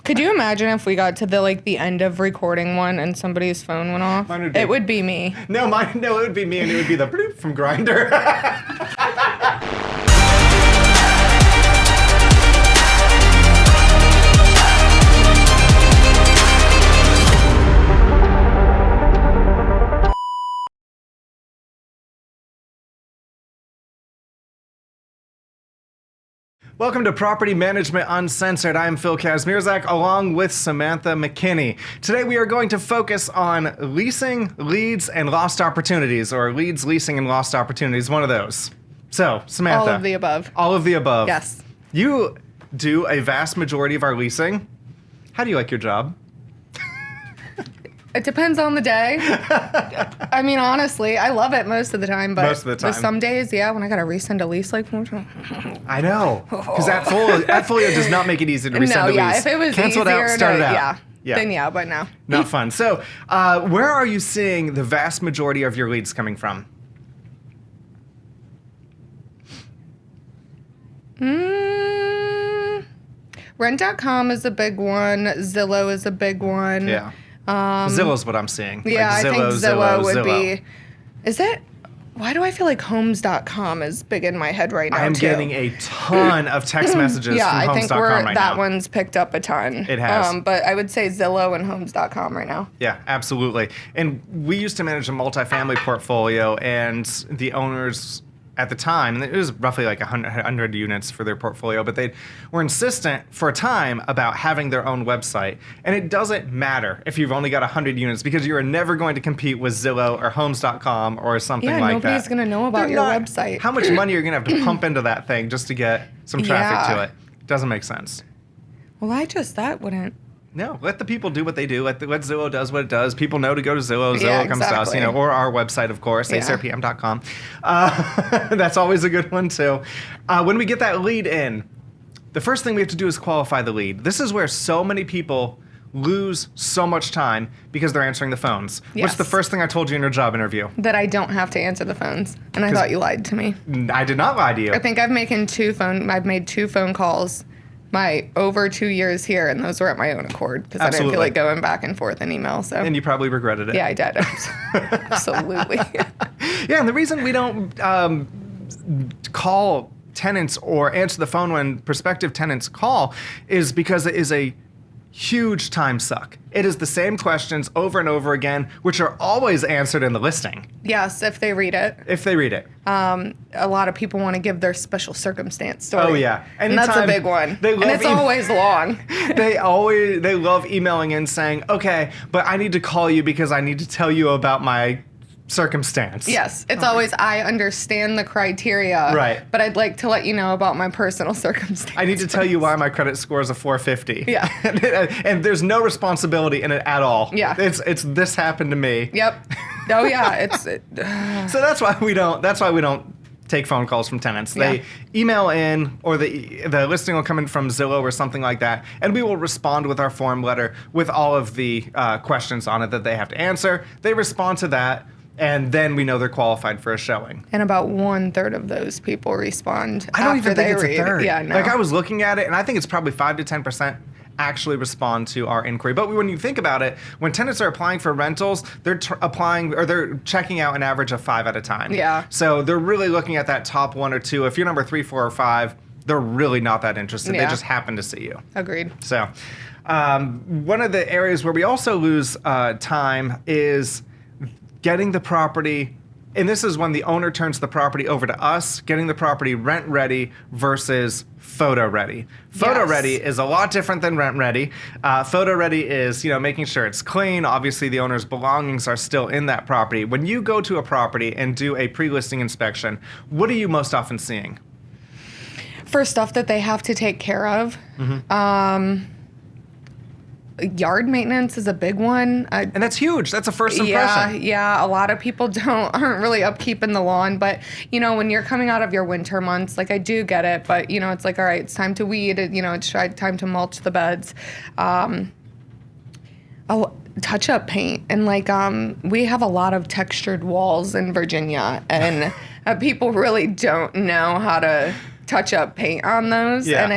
Could you imagine if we got to the end of recording one and somebody's phone went off? It would be me. No, it would be me, and it would be the bloop from Grindr. Welcome to Property Management Uncensored. I am Phil Kazmierzak along with Samantha McKinney. Today we are going to focus on leasing, leads, and lost opportunities, or leads, leasing, and lost opportunities, one of those. So, Samantha. All of the above. All of the above. Yes. You do a vast majority of our leasing. How do you like your job? It depends on the day. I mean, honestly, I love it most of the time, but most of the time. There's some days, when I gotta resend a lease, I know, because Appfolio does not make it easy to resend a lease. If it was cancel easier, it out, start it out. Then but no. Not fun. So, where are you seeing the vast majority of your leads coming from? Rent.com is a big one. Zillow is a big one. Yeah. Zillow's what I'm seeing. Yeah, like I think Zillow would be. Is it? Why do I feel like homes.com is big in my head right now? I am getting a ton of text messages from homes.com right now. Yeah, I think that one's picked up a ton. It has. But I would say Zillow and homes.com right now. Yeah, absolutely. And we used to manage a multifamily portfolio, and the owners at the time, and it was roughly like 100 units for their portfolio, but they were insistent for a time about having their own website. And it doesn't matter if you've only got 100 units, because you are never going to compete with Zillow or homes.com or something like that. Yeah, nobody's going to know about your website. How much money you're going to have to pump into that thing just to get some traffic to it? Doesn't make sense. Well, that wouldn't. No, let the people do what they do. Let Zillow does what it does. People know to go to Zillow. Zillow comes to us, or our website, of course, ASIRPM.com. That's always a good one, too. When we get that lead in, the first thing we have to do is qualify the lead. This is where so many people lose so much time because they're answering the phones. Yes. What's the first thing I told you in your job interview? That I don't have to answer the phones. And I thought you lied to me. I did not lie to you. I think I've made two phone calls my over 2 years here, and those were at my own accord because I didn't feel like going back and forth in email. So. And you probably regretted it. Yeah, I did. Absolutely. Yeah, and the reason we don't call tenants or answer the phone when prospective tenants call is because it is a huge time suck. It is the same questions over and over again, which are always answered in the listing. Yes, if they read it. If they read it. A lot of people want to give their special circumstance story. Oh, yeah. And that's a big one. And it's always long. They love emailing in saying, okay, but I need to call you because I need to tell you about my circumstance. Yes, it's always, I understand the criteria, right? But I'd like to let you know about my personal circumstance. I need to tell you why my credit score is a 450. Yeah. And there's no responsibility in it at all. Yeah. It's this happened to me. Yep. Oh yeah. So that's why we don't take phone calls from tenants. They email in, or the listing will come in from Zillow or something like that, and we will respond with our form letter with all of the questions on it that they have to answer. They respond to that, and then we know they're qualified for a showing. And about 1/3 of those people respond I don't after even think they it's a third. Yeah, no. Like, I was looking at it, and I think it's probably 5 to 10% actually respond to our inquiry. But when you think about it, when tenants are applying for rentals, they're they're checking out an average of 5 at a time. Yeah. So they're really looking at that top 1 or 2. If you're number 3, 4, or 5, they're really not that interested. Yeah. They just happen to see you. Agreed. So one of the areas where we also lose time is getting the property. And this is when the owner turns the property over to us, getting the property rent ready versus photo ready. Photo ready is a lot different than rent ready. Photo ready is, making sure it's clean. Obviously, the owner's belongings are still in that property. When you go to a property and do a pre-listing inspection, what are you most often seeing? For stuff that they have to take care of. Mm-hmm. Yard maintenance is a big one. And that's huge. That's a first impression. Yeah. A lot of people aren't really upkeeping the lawn, but when you're coming out of your winter months, like, I do get it, but it's like, all right, it's time to weed. It's time to mulch the beds. Touch-up paint, and we have a lot of textured walls in Virginia, and people really don't know how to touch up paint on those, and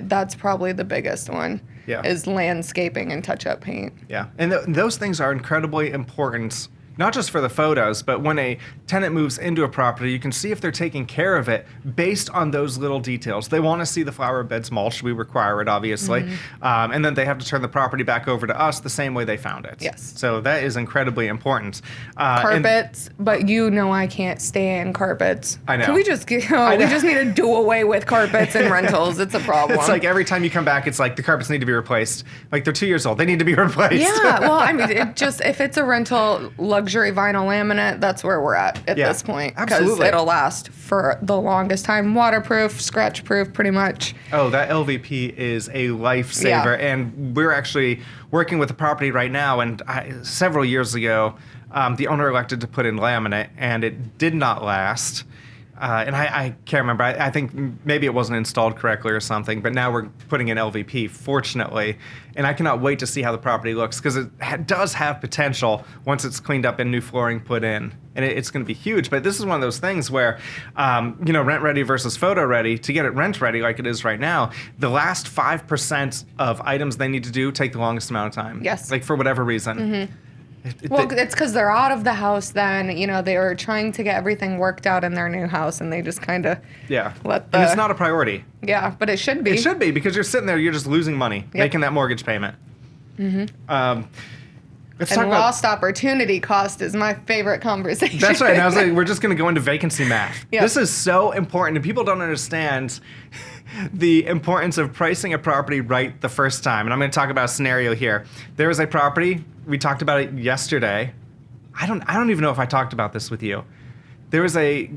that's probably the biggest one. Yeah. is landscaping and touch-up paint. Yeah, and those things are incredibly important, not just for the photos, but when a tenant moves into a property, you can see if they're taking care of it based on those little details. They want to see the flower beds mulched. We require it, obviously. And then they have to turn the property back over to us the same way they found it. Yes. So that is incredibly important. Carpets, but you know I can't stand carpets. I know. Can we just we just need to do away with carpets and rentals. It's a problem. It's like every time you come back, it's like the carpets need to be replaced. Like they're 2 years old. They need to be replaced. Yeah, well, I mean, if it's a rental luxury vinyl laminate, that's where we're at this point. Absolutely. Because it'll last for the longest time. Waterproof, scratch proof, pretty much. Oh, that LVP is a lifesaver. Yeah. And we're actually working with the property right now. And several years ago, the owner elected to put in laminate, and it did not last. And I can't remember. I think maybe it wasn't installed correctly or something, but now we're putting in LVP, fortunately. And I cannot wait to see how the property looks, because it does have potential once it's cleaned up and new flooring put in. And it's going to be huge. But this is one of those things where, rent ready versus photo ready. To get it rent ready like it is right now, the last 5% of items they need to do take the longest amount of time. Yes. Like for whatever reason. Mm-hmm. Well, it's because they're out of the house then. They were trying to get everything worked out in their new house, and they just kind of let the... And it's not a priority. Yeah, but it should be. It should be, because you're sitting there, you're just losing money, making that mortgage payment. Mm-hmm. Let's and talk about lost opportunity cost is my favorite conversation. That's right. And I was like, we're just going to go into vacancy math. Yep. This is so important, and people don't understand the importance of pricing a property right the first time. And I'm going to talk about a scenario here. There is a property, we talked about it yesterday. I don't even know if I talked about this with you. There was a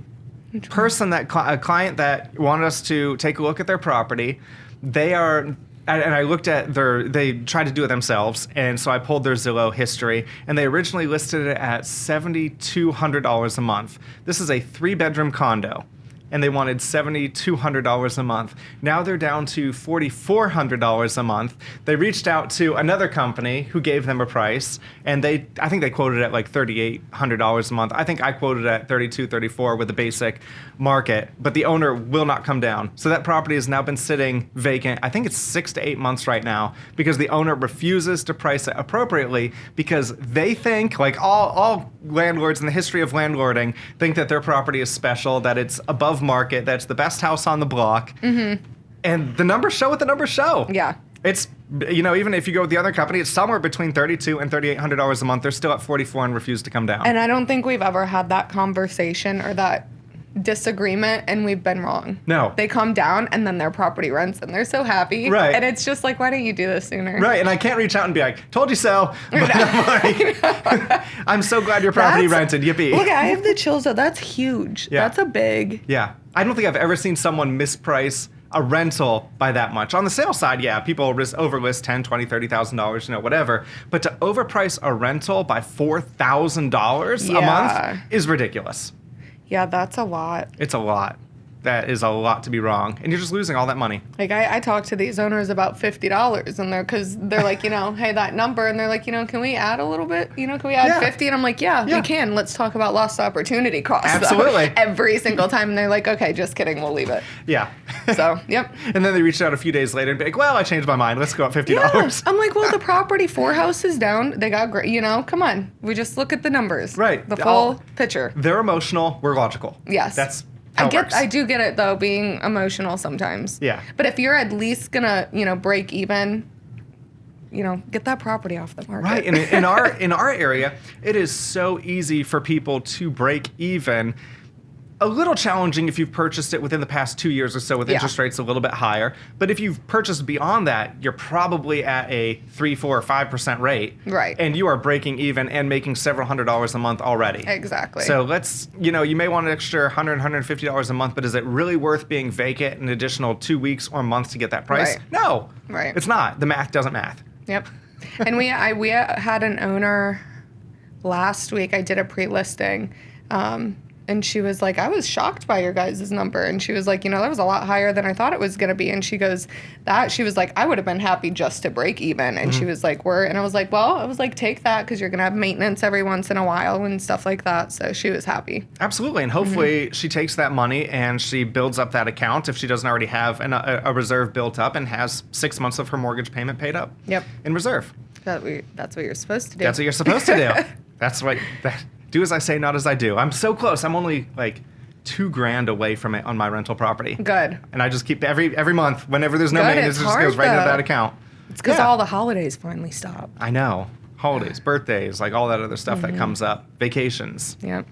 person a client that wanted us to take a look at their property. And I looked at they tried to do it themselves, and so I pulled their Zillow history, and they originally listed it at $7,200 a month. This is a 3-bedroom condo, and they wanted $7,200 a month. Now they're down to $4,400 a month. They reached out to another company who gave them a price, and I think they quoted at like $3,800 a month. I think I quoted at $3,200, $3,400 with the basic market, but the owner will not come down. So that property has now been sitting vacant. I think it's 6 to 8 months right now, because the owner refuses to price it appropriately, because they think, like all landlords in the history of landlording, think that their property is special, that it's above market, that's the best house on the block. Mm-hmm. And the numbers show what the numbers show. Yeah. It's, even if you go with the other company, it's somewhere between $3,200 and $3,800 a month. They're still at $4,400 and refuse to come down. And I don't think we've ever had that conversation or that disagreement, and we've been wrong. No. They come down, and then their property rents, and they're so happy. Right. And it's just like, why didn't you do this sooner? Right, and I can't reach out and be like, told you so. But I'm like, I'm so glad your property rented. Yippee. Look, I have the chills, though. That's huge. Yeah. That's a big... Yeah. I don't think I've ever seen someone misprice a rental by that much. On the sales side, yeah, people overlist $10,000, $20,000, $30,000, whatever. But to overprice a rental by $4,000 a month is ridiculous. Yeah, that's a lot. It's a lot. That is a lot to be wrong. And you're just losing all that money. Like, I talked to these owners about $50, and because they're like, hey, that number, and they're like, can we add a little bit? Can we add 50? And I'm like, yeah, we can. Let's talk about lost opportunity costs. Absolutely. Every single time. And they're like, okay, just kidding, we'll leave it. Yeah. So, yep. And then they reached out a few days later and be like, well, I changed my mind. Let's go up $50. Yeah. I'm like, well, the property 4 houses down, they got great, come on. We just look at the numbers. Right. The full picture. They're emotional. We're logical. Yes. That's how it works. I do get it, though, being emotional sometimes. Yeah. But if you're at least gonna, break even, get that property off the market. Right. And in our area, it is so easy for people to break even. A little challenging if you've purchased it within the past 2 years or so with interest rates a little bit higher. But if you've purchased beyond that, you're probably at a 3%, 4%, or 5% rate. Right. And you are breaking even and making several $100s a month already. Exactly. So let's, you may want an extra $100, $150 a month, but is it really worth being vacant an additional 2 weeks or months to get that price? Right. No. Right. It's not. The math doesn't math. Yep. And we had an owner last week. I did a pre-listing. And she was like, I was shocked by your guys' number. And she was like, that was a lot higher than I thought it was going to be. And she goes, she was like, I would have been happy just to break even. And she was like, and I was like, well, I was like, take that because you're going to have maintenance every once in a while and stuff like that. So she was happy. Absolutely. And hopefully she takes that money and she builds up that account if she doesn't already have a reserve built up and has 6 months of her mortgage payment paid up. Yep. In reserve. That's what you're supposed to do. That's what you're supposed to do. That's what... Do as I say, not as I do. I'm so close. I'm only like $2,000 away from it on my rental property. Good. And I just keep every month, whenever there's no Good, maintenance, it just goes right into that account. It's because all the holidays finally stop. I know. Holidays, birthdays, like all that other stuff that comes up. Vacations. Yep.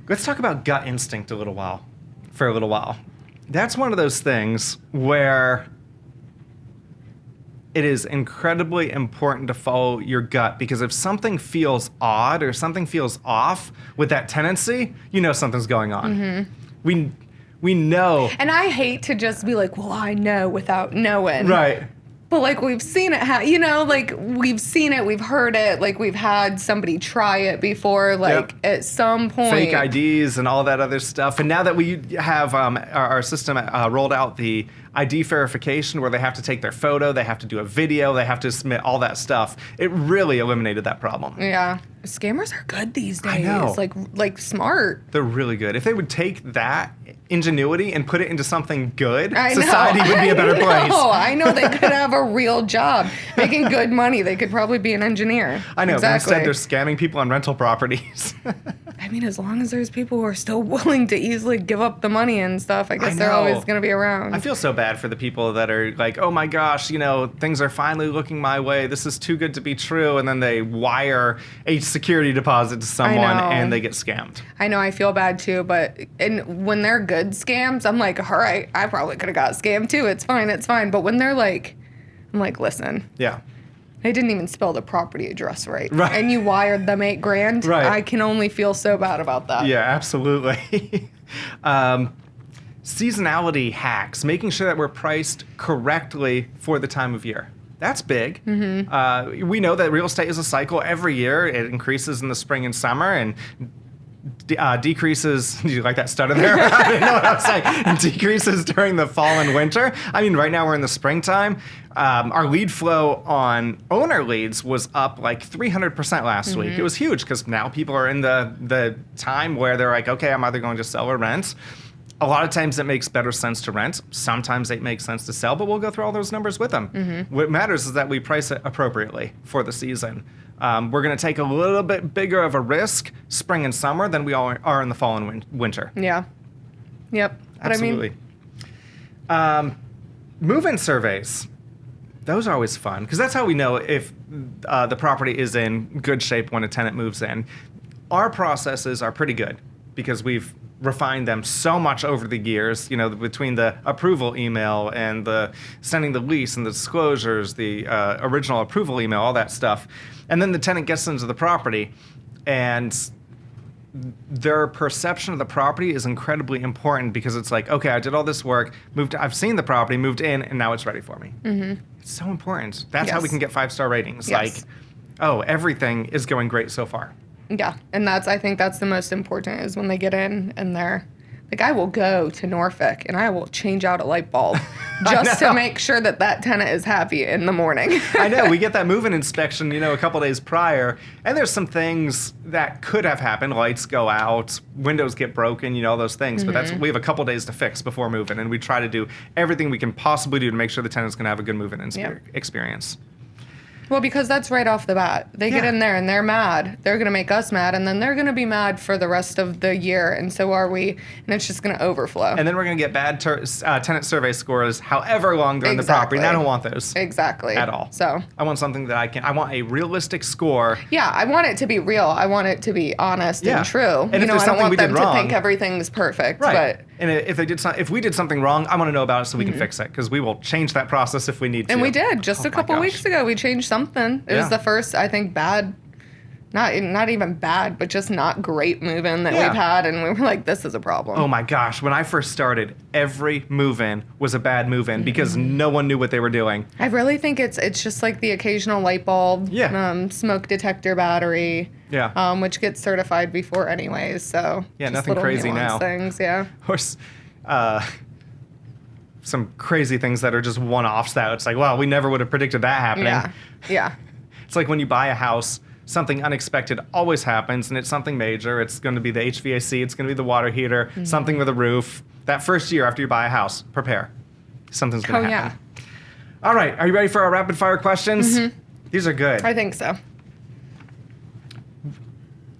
Let's talk about gut instinct for a little while. That's one of those things where it is incredibly important to follow your gut, because if something feels odd or something feels off with that tenancy, something's going on. We know. And I hate to just be like, well, I know without knowing. Right. But like we've seen it, like we've seen it, we've heard it, like we've had somebody try it before, like at some point. Fake IDs and all that other stuff. And now that we have our system rolled out the ID verification where they have to take their photo, they have to do a video, they have to submit all that stuff, it really eliminated that problem. Yeah. Scammers are good these days. I know. Like smart. They're really good. If they would take that ingenuity and put it into something good, I society would be a better place. I know they could have a real job making good money. They could probably be an engineer. I know. Exactly. But instead, they're scamming people on rental properties. I mean, as long as there's people who are still willing to easily give up the money and stuff, I guess they're always going to be around. I feel so bad for the people that are like, oh my gosh, things are finally looking my way. This is too good to be true. And then they wire a security deposit to someone and they get scammed. I know. I feel bad too. But when they're good scams, I'm like, all right, I probably could have got scammed too. It's fine. But when they're like, I'm like, listen. Yeah. They didn't even spell the property address right. And you wired them $8,000. Right. I can only feel so bad about that. Yeah, absolutely. Seasonality hacks, making sure that we're priced correctly for the time of year. That's big. We know that real estate is a cycle every year. It increases in the spring and summer and decreases. Do you like that stutter there? I didn't know what I was saying. Decreases during the fall and winter. I mean, right now we're in the springtime. Our lead flow on owner leads was up like 300% last week. It was huge because now people are in the time where they're like, okay, I'm either going to sell or rent. A lot of times it makes better sense to rent. Sometimes it makes sense to sell, but we'll go through all those numbers with them. What matters is that we price it appropriately for the season. We're going to take a little bit bigger of a risk spring and summer than we all are in the fall and winter. Yeah. Yep. Absolutely. Move-in surveys. Those are always fun because that's how we know if the property is in good shape when a tenant moves in. Our processes are pretty good because we've refined them so much over the years, between the approval email and the sending the lease and the disclosures, the original approval email, all that stuff. And then the tenant gets into the property and their perception of the property is incredibly important because it's like, okay, I did all this work, I've seen the property, moved in, and now it's ready for me. It's so important. That's how we can get 5-star ratings. Yes. Like, everything is going great so far. Yeah, and I think that's the most important is when they get in and they're like, I will go to Norfolk and I will change out a light bulb just to make sure that tenant is happy in the morning. I know. We get that move-in inspection, a couple days prior, and there's some things that could have happened. Lights go out, windows get broken, all those things. But we have a couple days to fix before move-in, and we try to do everything we can possibly do to make sure the tenant's going to have a good move-in experience. Well, because that's right off the bat. They get in there and they're mad. They're going to make us mad, and then they're going to be mad for the rest of the year, and so are we, and it's just going to overflow. And then we're going to get bad tenant survey scores however long they're in the property, and I don't want those. Exactly. At all. So I want something that I want a realistic score. Yeah, I want it to be real. I want it to be honest and true. And if I don't want them wrong, to think everything's perfect. Right. But and if we did something wrong, I want to know about it so we can fix it, because we will change that process if we need to. And we did. Just a couple weeks ago, we changed something. It was the first, I think, bad not even bad, but just not great move-in that Yeah. we've had, and we were like, this is a problem. Oh my gosh, when I first started, every move-in was a bad move-in because no one knew what they were doing. I really think it's just like the occasional light bulb, smoke detector battery, which gets certified before anyways. So just nothing little crazy nuance now. Things, yeah. Of course, some crazy things that are just one-offs that it's like, well, we never would have predicted that happening. Yeah. It's like when you buy a house, something unexpected always happens, and it's something major. It's going to be the HVAC. It's going to be the water heater, something with a roof. That first year after you buy a house, prepare. Something's going to happen. Yeah. All right. Are you ready for our rapid-fire questions? These are good. I think so.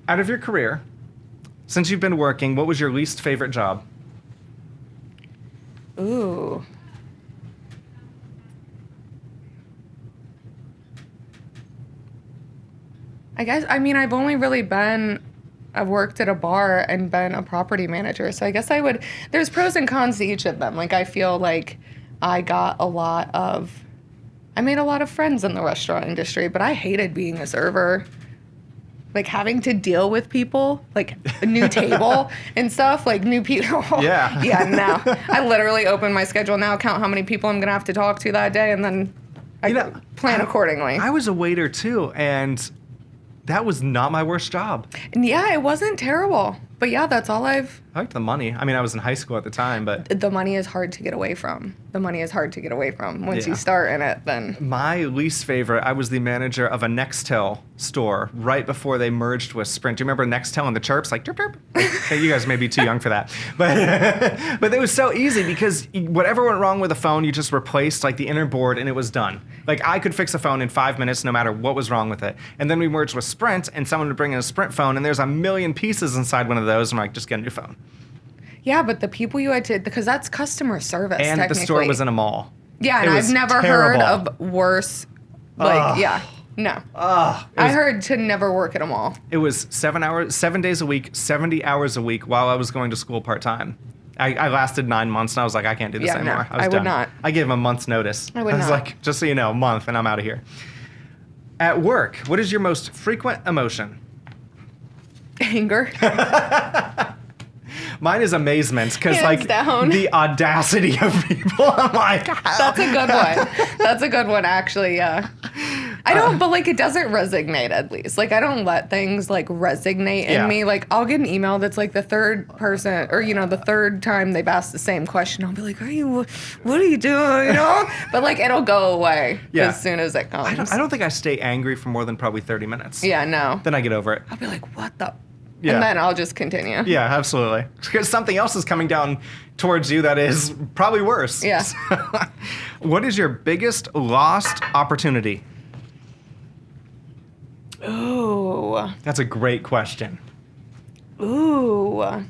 Out of your career, since you've been working, what was your least favorite job? Ooh. I've only really I've worked at a bar and been a property manager. So I guess there's pros and cons to each of them. Like, I feel like I made a lot of friends in the restaurant industry, but I hated being a server. Like, having to deal with people, like a new table and stuff, like new people. Yeah. Yeah, no. I literally open my schedule now, count how many people I'm going to have to talk to that day, and then I plan accordingly. I was a waiter too, and that was not my worst job. And yeah, it wasn't terrible. But yeah, that's all I liked the money. I mean, I was in high school at the time, but The money is hard to get away from. Once you Yeah. start in it, then. my least favorite, I was the manager of a Nextel store right before they merged with Sprint. Do you remember Nextel and the chirps? Like, chirp, chirp. Hey, you guys may be too young for that. But it was so easy because whatever went wrong with the phone, you just replaced like the inner board and it was done. Like, I could fix a phone in 5 minutes no matter what was wrong with it. And then we merged with Sprint, and someone would bring in a Sprint phone, and there's a million pieces inside one of those. I'm like, just get a new phone. Yeah, but the people you had to, because that's customer service, And technically. the store was in a mall. Yeah, It and was I've never terrible. heard of worse. No. I heard to never work at a mall. It was 7 days a week, 70 hours a week while I was going to school part-time. I lasted 9 months, and I was like, I can't do this Yeah, no, anymore. I would done. not. I gave him a month's notice. I would was not. like, just so you know, a month, and I'm out of here. At work, what is your most frequent emotion? Anger. Mine is amazement, because Hands like down. the audacity of people. I'm like, how? That's a good one. That's a good one, actually, yeah. I don't, but like, it doesn't resonate, at least. Like, I don't let things like resonate in Yeah. me. Like, I'll get an email that's like the third person, or, the third time they've asked the same question. I'll be like, what are you doing, But like, it'll go away as soon as it comes. I don't think I stay angry for more than probably 30 minutes. Yeah, no. Then I get over it. I'll be like, what the? Yeah. And then I'll just continue. Yeah, absolutely. Because something else is coming down towards you that is probably worse. Yeah. What is your biggest lost opportunity? Ooh. That's a great question. Ooh. I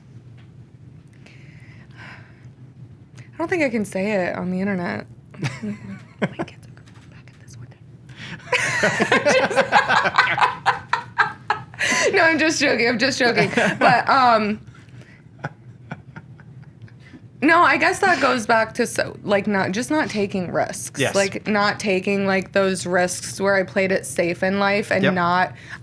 don't think I can say it on the internet. My kids are going back at this one day. No, I'm just joking. But no, I guess that goes back to not taking risks. Yes. Like, not taking like those risks where I played it safe in life, and Yep.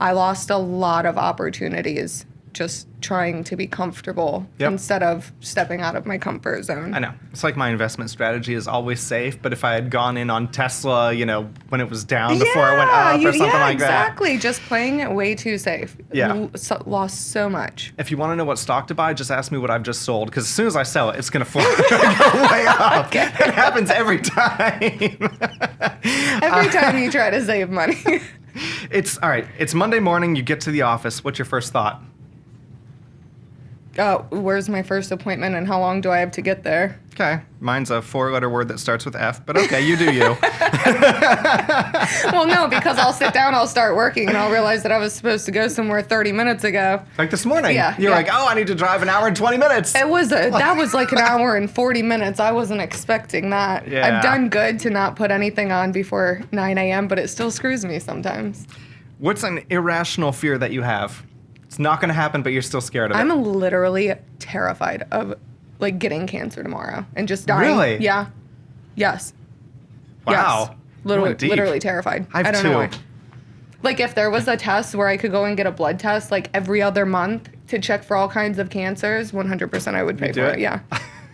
I lost a lot of opportunities just trying to be comfortable Yep. instead of stepping out of my comfort zone. I know. It's like my investment strategy is always safe, but if I had gone in on Tesla, when it was down before it went up or something like that. Exactly. Just playing it way too safe. Yeah. Lost so much. If you want to know what stock to buy, just ask me what I've just sold, because as soon as I sell it, it's going to go way up. Okay. It happens every time. Every time you try to save money. It's all right. It's Monday morning. You get to the office. What's your first thought? Oh, where's my first appointment and how long do I have to get there? Okay. Mine's a 4-letter word that starts with F, but okay, you do you. Well, no, because I'll sit down, I'll start working, and I'll realize that I was supposed to go somewhere 30 minutes ago. Like this morning. Yeah, You're yeah. like, oh, I need to drive an hour and 20 minutes. That was like an hour and 40 minutes. I wasn't expecting that. Yeah. I've done good to not put anything on before 9 a.m., but it still screws me sometimes. What's an irrational fear that you have? It's not going to happen, but you're still scared of it. I'm literally terrified of like getting cancer tomorrow and just dying. Really? Yeah. Yes. Wow. Yes. You went deep. Literally terrified. I have don't two. know why. Like if there was a test where I could go and get a blood test like every other month to check for all kinds of cancers, 100% I would pay for it. Yeah.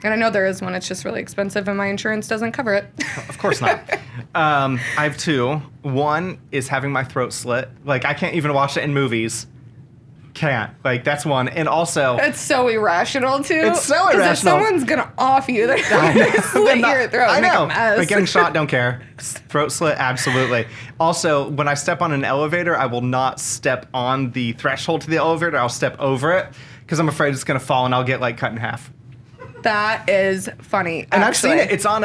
And I know there is one. It's just really expensive and my insurance doesn't cover it. Of course not. I have two. One is having my throat slit. Like I can't even watch it in movies. Can't. Like that's one. And also it's so irrational too. It's so irrational. Because if someone's gonna off you, they're gonna slit your throat. I know. Make a mess. Like getting shot, don't care. Throat slit, absolutely. Also, when I step on an elevator, I will not step on the threshold to the elevator. I'll step over it because I'm afraid it's gonna fall and I'll get like cut in half. That is funny. And I've seen it. It's on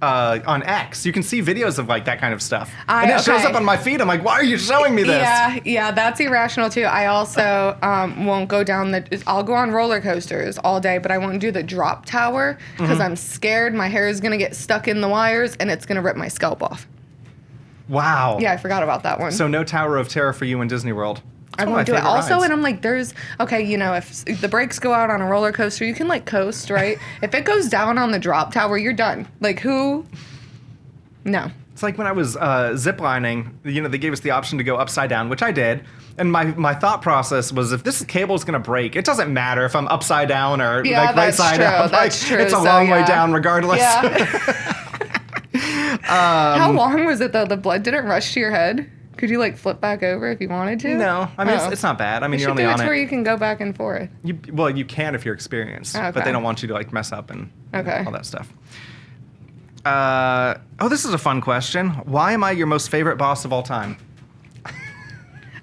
X. You can see videos of like that kind of stuff. And it shows up on my feed. I'm like, why are you showing me this? Yeah, that's irrational too. I also won't go down I'll go on roller coasters all day, but I won't do the drop tower because I'm scared my hair is gonna get stuck in the wires and it's gonna rip my scalp off. Wow. Yeah, I forgot about that one. So no Tower of Terror for you in Disney World. I won't do it. Also, and I'm like, if the brakes go out on a roller coaster, you can like coast, right? If it goes down on the drop tower, you're done. Like who? No. It's like when I was ziplining, they gave us the option to go upside down, which I did. And my thought process was, if this cable is going to break, it doesn't matter if I'm upside down or like right side up. That's true. It's a long way down regardless. Yeah. How long was it though? The blood didn't rush to your head? Could you like flip back over if you wanted to? No, I mean it's not bad. I mean you're only on it. It's where you can go back and forth. You can if you're experienced, but they don't want you to like mess up and all that stuff. This is a fun question. Why am I your most favorite boss of all time?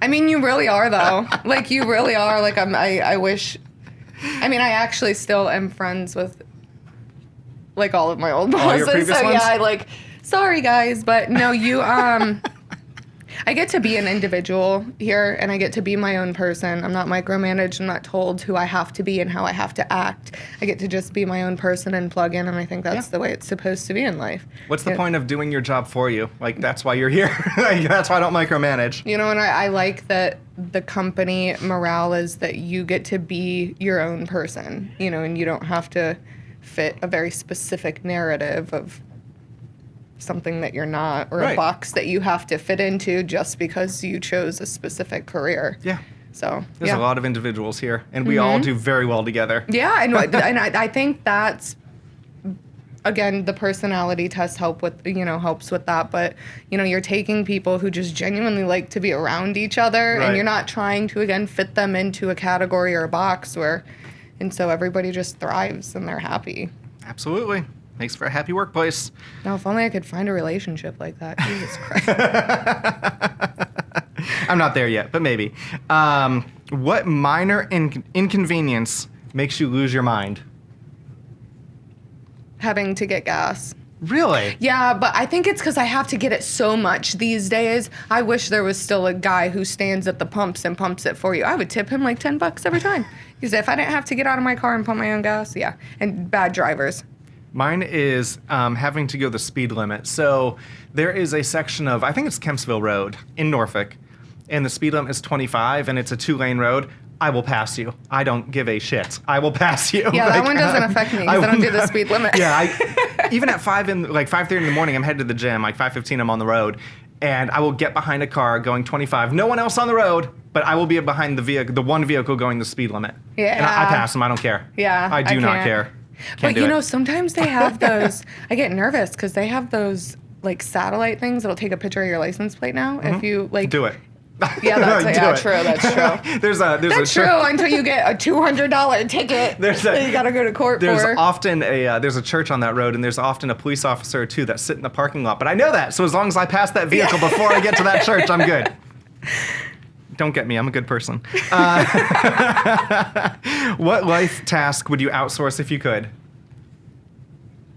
I mean, you really are though. Like you really are. Like I wish. I mean, I actually still am friends with like all of my old bosses. All your previous ones? Yeah, sorry guys, but no, you I get to be an individual here, and I get to be my own person. I'm not micromanaged. I'm not told who I have to be and how I have to act. I get to just be my own person and plug in, and I think that's the way it's supposed to be in life. What's the point of doing your job for you? Like, that's why you're here. That's why I don't micromanage. And I like that the company morale is that you get to be your own person, and you don't have to fit a very specific narrative of something that you're not, or a box that you have to fit into just because you chose a specific career. Yeah. So there's a lot of individuals here, and we all do very well together. Yeah, and I think that's, again, the personality test helps with that. But you're taking people who just genuinely like to be around each other, and you're not trying to again fit them into a category or a box and so everybody just thrives and they're happy. Absolutely. Makes for a happy workplace. Now, if only I could find a relationship like that. Jesus Christ. I'm not there yet, but maybe. What minor inconvenience makes you lose your mind? Having to get gas. Really? Yeah, but I think it's because I have to get it so much these days. I wish there was still a guy who stands at the pumps and pumps it for you. I would tip him like $10 every time. Because if I didn't have to get out of my car and pump my own gas, and bad drivers. Mine is having to go the speed limit. So there is a section of, I think it's Kempsville Road in Norfolk, and the speed limit is 25, and it's a 2-lane road. I will pass you. I don't give a shit. I will pass you. Yeah, that one doesn't affect me because I don't do the speed limit. Yeah, even at 5:30 in the morning, I'm headed to the gym. Like 5:15, I'm on the road, and I will get behind a car going 25. No one else on the road, but I will be behind the one vehicle going the speed limit. Yeah. And I pass them. I don't care. Yeah, I do not care. But sometimes they have those. I get nervous because they have those like satellite things that'll take a picture of your license plate now. If you like, do it. Yeah, that's true. That's true. That's true until you get a $200 ticket. That you gotta go to court there's for. Often there's a church on that road, and there's often a police officer or two that sit in the parking lot. But I know that, so as long as I pass that vehicle before I get to that church, I'm good. Don't get me. I'm a good person. What life task would you outsource if you could?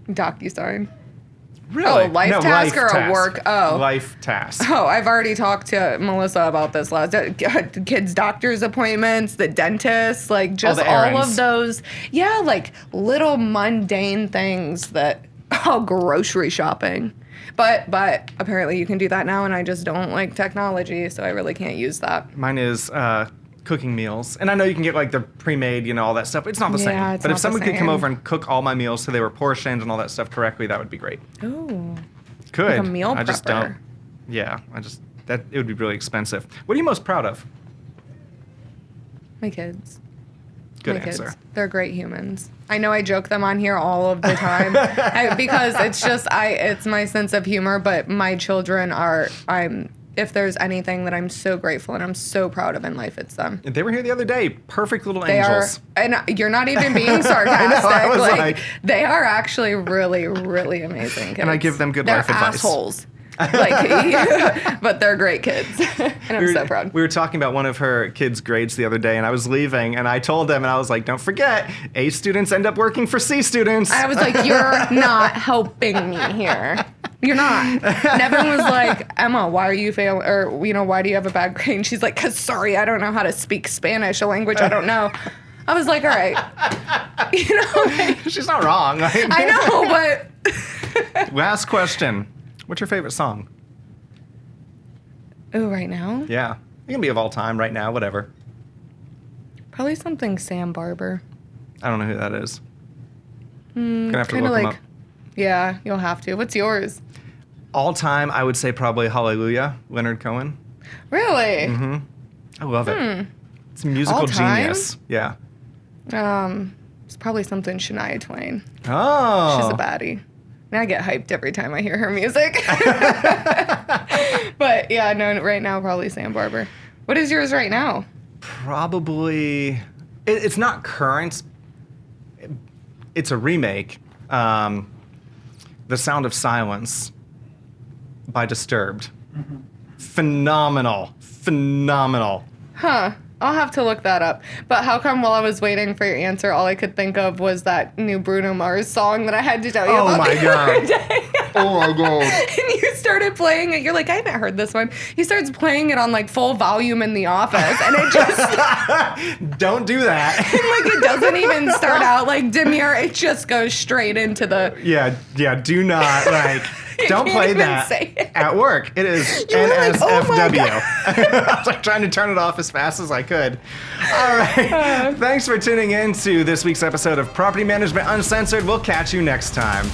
DocuSign. Really? Oh, life task or a work? Oh. Life task. Oh, I've already talked to Melissa about this last. Kids' doctor's appointments, the dentist, like just all of those. Yeah, like little mundane things that, grocery shopping. But apparently you can do that now, and I just don't like technology, so I really can't use that. Mine is cooking meals. And I know you can get like the pre-made, all that stuff. It's not the same. But if someone could come over and cook all my meals so they were portioned and all that stuff correctly, that would be great. Ooh. Could. Like a meal prepper. I just don't. Yeah, That it would be really expensive. What are you most proud of? My kids. Good My answer. Kids. They're great humans. I know I joke them on here all of the time because it's just it's my sense of humor. But my children are. If there's anything that I'm so grateful and I'm so proud of in life, it's them. They were here the other day. Perfect little They angels. are, and you're not even being sarcastic. I was like, they are actually really, really amazing kids. And I give them good They're life advice. Assholes. But they're great kids, and I'm so proud. We were talking about one of her kids' grades the other day, and I was leaving, and I told them, and I was like, don't forget, A students end up working for C students. I was like, you're not helping me here. You're not. And everyone was like, Emma, why are you failing? Or, why do you have a bad grade? And she's like, because, sorry, I don't know how to speak Spanish, a language I don't know. I was like, all right. She's not wrong. I know, but. Last question. What's your favorite song? Oh, right now? Yeah. It can be of all time, right now, whatever. Probably something Sam Barber. I don't know who that is. Gonna have to Kinda look him like, up. Yeah, you'll have to. What's yours? All time, I would say probably Hallelujah, Leonard Cohen. Really? Mm-hmm. I love it. It's a musical All time? genius. Yeah. It's probably something Shania Twain. Oh. She's a baddie. And I get hyped every time I hear her music. But yeah, no, right now probably Sam Barber. What is yours right now? Probably. It's not current. It's a remake. The Sound of Silence by Disturbed. Mm-hmm. Phenomenal. Huh. I'll have to look that up. But how come while I was waiting for your answer, all I could think of was that new Bruno Mars song that I had to tell you about the other day? Oh my god. And you started playing it. You're like, I haven't heard this one. He starts playing it on like full volume in the office. And it just... Don't do that. And like it doesn't even start out like demure. It just goes straight into the... Yeah, do not, like... Don't can't play even that say it. at work. It is You were like, oh my NSFW. I was like trying to turn it off as fast as I could. All right. Thanks for tuning in to this week's episode of Property Management Uncensored. We'll catch you next time.